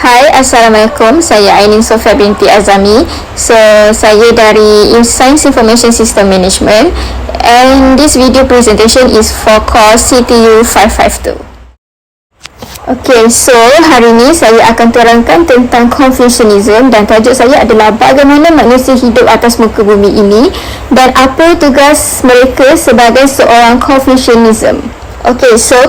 Hai, Assalamualaikum. Saya Ainin Sofia binti Azami. Saya dari Science Information System Management, and this video presentation is for course CTU 552. Okay, hari ini saya akan terangkan tentang Confucianism dan tajuk saya adalah bagaimana manusia hidup atas muka bumi ini dan apa tugas mereka sebagai seorang Confucianism.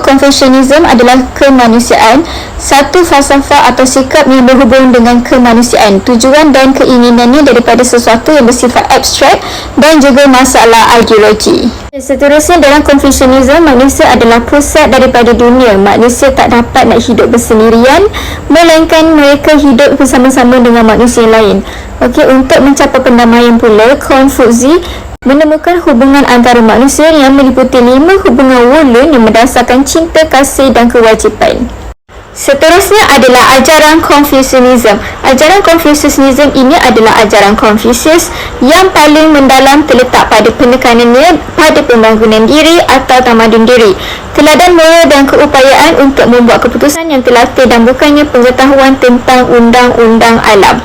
Confucianism adalah kemanusiaan, satu falsafah atau sikap yang berhubung dengan kemanusiaan, tujuan dan keinginannya daripada sesuatu yang bersifat abstrak dan juga masalah ideologi. Seterusnya, dalam Confucianism, manusia adalah pusat daripada dunia. Manusia tak dapat nak hidup bersendirian, melainkan mereka hidup bersama-sama dengan manusia lain. Untuk mencapai pendamaian pula, Konfusi menemukan hubungan antara manusia yang meliputi 5 hubungan wulun yang berdasarkan cinta, kasih dan kewajipan. Seterusnya adalah ajaran Confucianism. Ajaran Confucianism ini adalah ajaran Confucius yang paling mendalam, terletak pada penekanannya pada pembangunan diri atau tamadun diri, teladan moral dan keupayaan untuk membuat keputusan yang terlatih dan bukannya pengetahuan tentang undang-undang alam.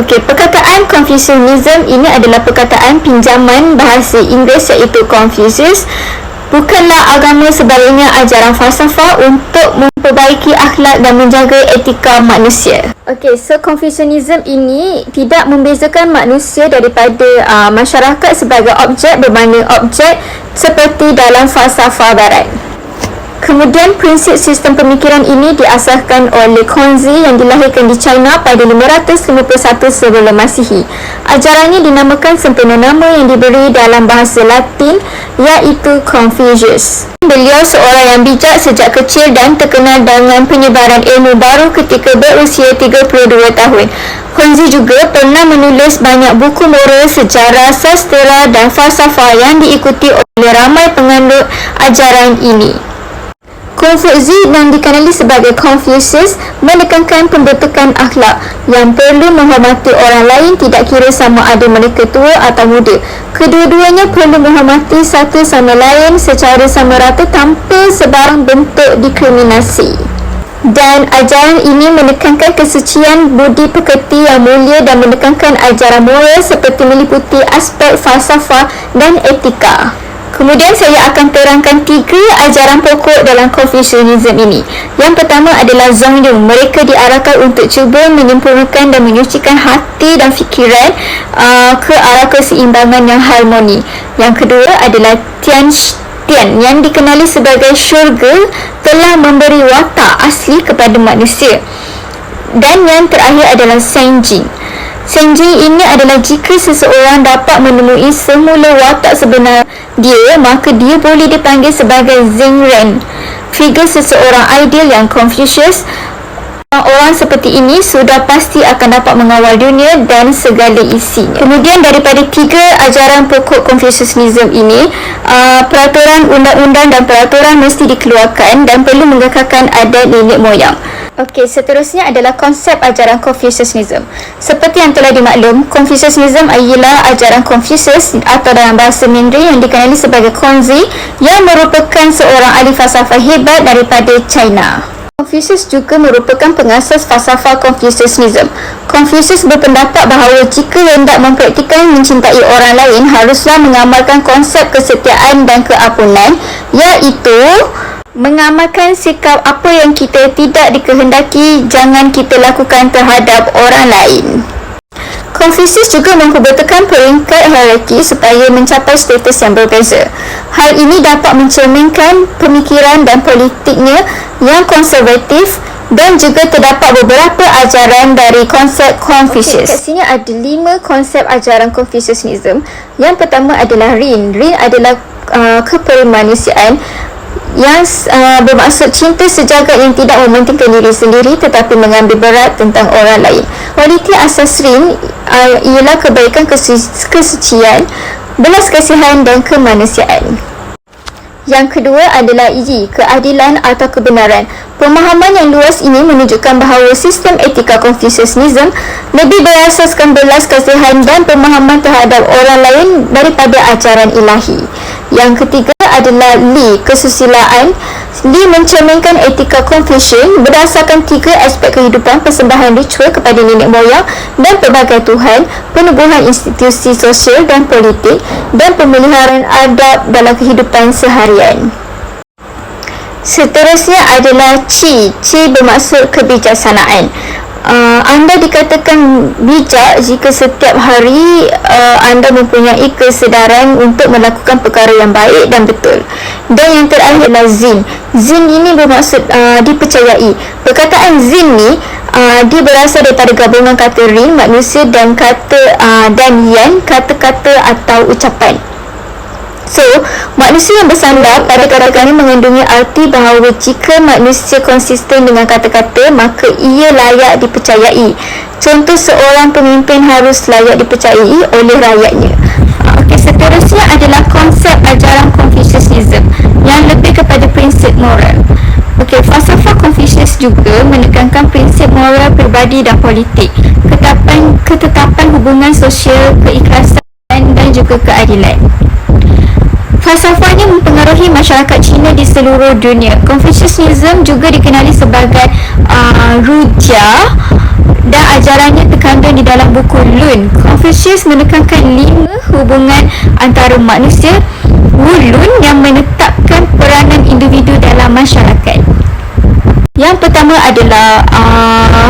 Perkataan Confucianism ini adalah perkataan pinjaman bahasa Inggeris iaitu Confucius. Bukanlah agama, sebaliknya ajaran falsafah untuk memperbaiki akhlak dan menjaga etika manusia. Confucianism ini tidak membezakan manusia daripada masyarakat sebagai objek berbanding objek seperti dalam falsafah barat. Kemudian, prinsip sistem pemikiran ini diasaskan oleh Confucius yang dilahirkan di China pada 551 sebelum Masihi. Ajarannya dinamakan sempena nama yang diberi dalam bahasa Latin, iaitu Confucius. Beliau seorang yang bijak sejak kecil dan terkenal dengan penyebaran ilmu baru ketika berusia 32 tahun. Confucius juga pernah menulis banyak buku moral, sejarah, sastera dan falsafah yang diikuti oleh ramai penganut ajaran ini. Confucius yang dikenali sebagai Confucius menekankan pembentukan akhlak yang perlu menghormati orang lain, tidak kira sama ada mereka tua atau muda. Kedua-duanya perlu menghormati satu sama lain secara sama rata tanpa sebarang bentuk diskriminasi. Dan ajaran ini menekankan kesucian budi pekerti yang mulia dan menekankan ajaran moral seperti meliputi aspek falsafah dan etika. Kemudian saya akan terangkan 3 ajaran pokok dalam Confucianism ini. Yang pertama adalah Zongyun. Mereka diarahkan untuk cuba menyempurnakan dan menyucikan hati dan fikiran ke arah keseimbangan yang harmoni. Yang kedua adalah Tian yang dikenali sebagai syurga telah memberi watak asli kepada manusia. Dan yang terakhir adalah Senjing. Senjing ini adalah jika seseorang dapat menemui semula watak sebenar dia, maka dia boleh dipanggil sebagai Zengren, figur seseorang ideal yang Confucius. Orang seperti ini sudah pasti akan dapat mengawal dunia dan segala isinya. Kemudian daripada 3 ajaran pokok Confucianism ini, peraturan undang-undang dan peraturan mesti dikeluarkan dan perlu mengekalkan adat nenek moyang. Seterusnya adalah konsep ajaran Confucianism. Seperti yang telah dimaklum, Confucianism ialah ajaran Confucius atau dalam bahasa Mandarin yang dikenali sebagai Conzi, yang merupakan seorang ahli falsafah hebat daripada China. Confucius juga merupakan pengasas falsafah Confucianism. Confucius berpendapat bahawa jika hendak mempraktikkan mencintai orang lain, haruslah mengamalkan konsep kesetiaan dan keampunan, iaitu mengamalkan sikap apa yang kita tidak dikehendaki jangan kita lakukan terhadap orang lain. Confucius juga memperbetul peringkat hierarki supaya mencapai status yang berbeza. Hal ini dapat mencerminkan pemikiran dan politiknya yang konservatif, dan juga terdapat beberapa ajaran dari konsep Confucius. Kat sini ada 5 konsep ajaran Confucianism. Yang pertama adalah Rin. Rin adalah kepermanusiaan yang bermaksud cinta sejagat yang tidak mementingkan diri sendiri tetapi mengambil berat tentang orang lain. Kualiti asas Rin ialah kebaikan, kesucian, belas kasihan dan kemanusiaan. Yang kedua adalah Yi, keadilan atau kebenaran. Pemahaman yang luas ini menunjukkan bahawa sistem etika Confucianism lebih berasaskan belas kasihan dan pemahaman terhadap orang lain daripada ajaran ilahi. Yang ketiga adalah Li, kesusilaan. Dia mencerminkan etika Confucian berdasarkan 3 aspek kehidupan: persembahan ritual kepada nenek moyang dan pelbagai Tuhan, penubuhan institusi sosial dan politik, dan pemeliharaan adab dalam kehidupan seharian. Seterusnya adalah Qi. Qi bermaksud kebijaksanaan. Anda dikatakan bijak jika setiap hari anda mempunyai kesedaran untuk melakukan perkara yang baik dan betul. Dan yang terakhir adalah Zin. Zin ini bermaksud dipercayai. Perkataan Zin ni dia berasal daripada gabungan kata Rin, manusia, dan kata dan Yan, kata-kata atau ucapan. So, manusia yang bersandar pada kata-kata ini mengandungi arti bahawa jika manusia konsisten dengan kata-kata, maka ia layak dipercayai. Contoh, seorang pemimpin harus layak dipercayai oleh rakyatnya. Seterusnya adalah konsep ajaran Confucianism yang lebih kepada prinsip moral. Falsafah Confucius juga menekankan prinsip moral peribadi dan politik, ketetapan hubungan sosial, keikhlasan dan juga keadilan. Falsafahnya mempengaruhi masyarakat Cina di seluruh dunia. Confucianism juga dikenali sebagai Rujia dan ajarannya terkandung di dalam buku Lun. Confucius menekankan 5 hubungan antara manusia, Wulun, yang menetapkan peranan individu dalam masyarakat. Yang pertama adalah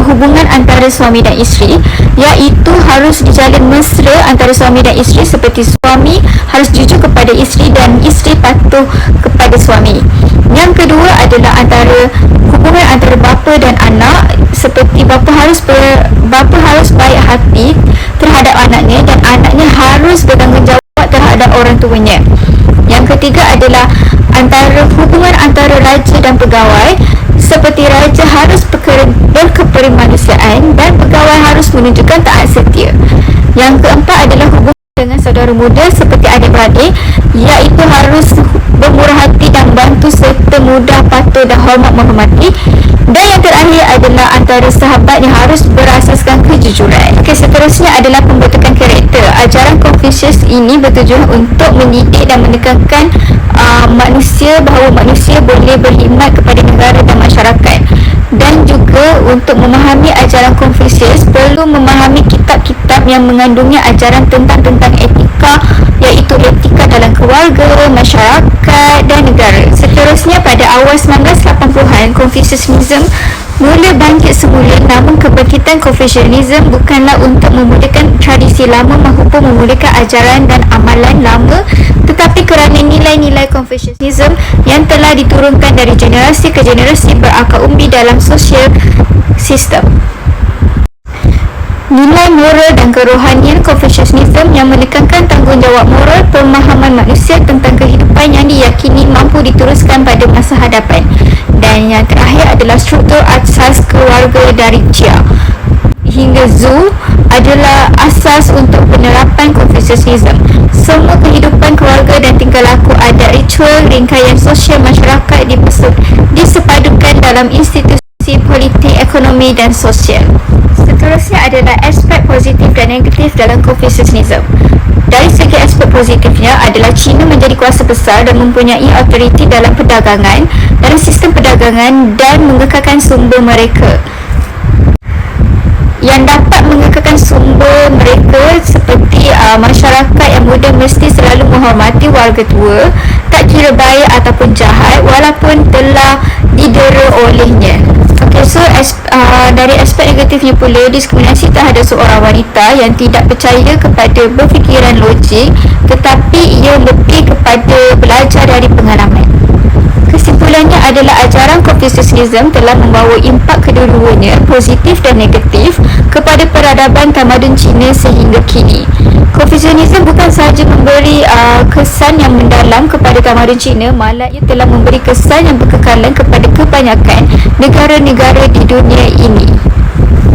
hubungan antara suami dan isteri, iaitu harus dijalin mesra antara suami dan isteri, seperti suami harus jujur kepada isteri dan isteri patuh kepada suami. Yang kedua adalah hubungan antara bapa dan anak, seperti bapa harus baik hati terhadap anaknya dan anaknya harus bertanggungjawab terhadap orang tuanya. Yang ketiga adalah hubungan antara raja dan pegawai, seperti raja harus berkeperimanusiaan dan pegawai harus menunjukkan taat setia. Yang keempat adalah hubungan dengan saudara muda, seperti adik-beradik, iaitu harus bermurah hati dan bantu serta mudah patuh dan hormat menghormati. Dan yang terakhir adalah antara sahabat yang harus berasaskan kejujuran. Seterusnya adalah pembentukan karakter. Ajaran Confucius ini bertujuan untuk mendidik dan menekankan manusia bahawa manusia boleh berkhidmat kepada negara dan masyarakat. Dan juga untuk memahami ajaran Confucius perlu memahami kitab-kitab yang mengandungi ajaran tentang etika, iaitu etika dalam keluarga, masyarakat dan negara. Seterusnya, pada awal 1980-an, Confucianism mula bangkit semula, namun kebangkitan Confucianism bukanlah untuk memulakan tradisi lama maupun memulakan ajaran dan amalan lama, tetapi kerana nilai-nilai Confucianism yang telah diturunkan dari generasi ke generasi berakar umbi dalam sosial sistem. Nilai moral dan kerohanian Confucianism yang menekankan tanggungjawab moral, pemahaman manusia tentang kehidupan yang diyakini mampu diteruskan pada masa hadapan. Dan yang terakhir adalah struktur asas keluarga dari Chia hingga Zhu adalah asas untuk penerapan Confucianism. Semua kehidupan keluarga dan tingkah laku, adat, ritual, rangkaian sosial masyarakat disepadukan dalam institusi politik, ekonomi dan sosial. Seterusnya adalah aspek positif dan negatif dalam Confucianism. Dari segi aspek positifnya adalah China menjadi kuasa besar dan mempunyai autoriti dalam perdagangan, dalam sistem perdagangan dan mengekalkan sumber mereka. Yang dapat mengekalkan sumber mereka seperti masyarakat yang muda mesti selalu menghormati warga tua, tak kira baik ataupun jahat walaupun telah didera olehnya. Dari aspek negatifnya pula, diskriminasi terhadap seorang wanita yang tidak percaya kepada berfikiran logik, tetapi ia lebih kepada belajar dari pengalaman. Kesimpulannya adalah ajaran Confucianism telah membawa impak kedua-duanya, positif dan negatif, kepada peradaban tamadun Cina sehingga kini. Confucianism bukan sahaja memberi kesan yang mendalam kepada tamadun Cina, malah ia telah memberi kesan yang berkekalan kepada kebanyakan negara-negara di dunia ini.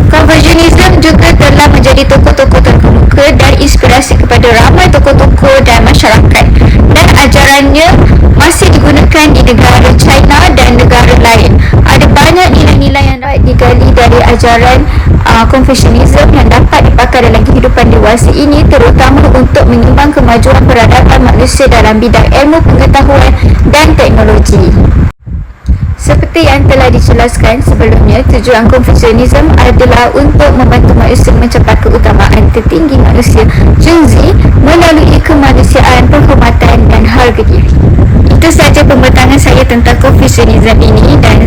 Confucianism juga telah menjadi tokoh-tokoh terkemuka dan inspirasi kepada ramai tokoh-tokoh dan masyarakat, dan ajarannya masih digunakan di negara China dan negara lain. Ada banyak nilai-nilai yang dapat digali dari ajaran Confucianism yang dapat dipakai dalam kehidupan dewasa ini, terutama untuk menyumbang kemajuan peradaban manusia dalam bidang ilmu pengetahuan dan teknologi. Seperti yang telah dijelaskan sebelumnya, tujuan Confucianism adalah untuk membantu manusia mencapai keutamaan tertinggi manusia Zhengzi melalui kemanusiaan, penghormatan dan harga diri. Itu sahaja pembentangan saya tentang Confucianism ini, dan